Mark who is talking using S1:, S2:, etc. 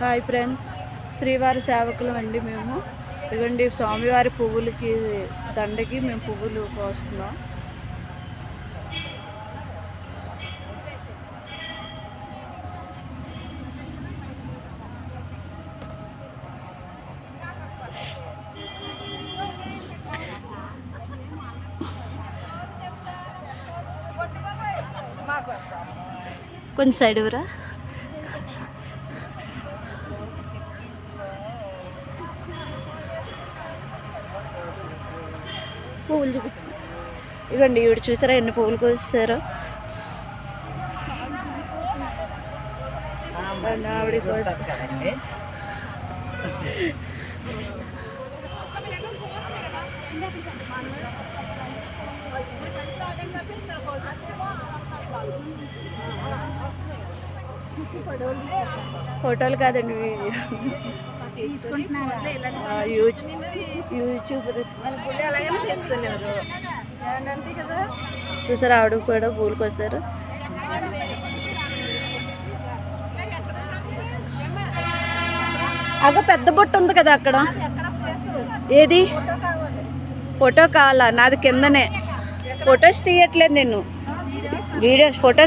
S1: Hi friends, శ్రీవారి సేవకులం అండి మేము. ఇదిగోండి స్వామివారి పువ్వులకి దండకి మేము పువ్వులు కోస్తున్నాం. కొంచెం సైడ్ ఇవ్వరా. పువ్వులు చూపిస్తాను. ఇవ్వండి, ఈవిడ చూసారా ఎన్ని పువ్వులు కోసారో. ఆవిడ ఫోటోలు కాదండి, యూట్యూబ్ చూసారా. ఆవిడ కూడా పూలకు వచ్చారు. అగ పెద్ద బొట్టు ఉంది కదా అక్కడ. ఏది ఫోటో కావాలా? నాది కిందనే. ఫొటోస్ తీయట్లేదు నేను, వీడియోస్ ఫోటోస్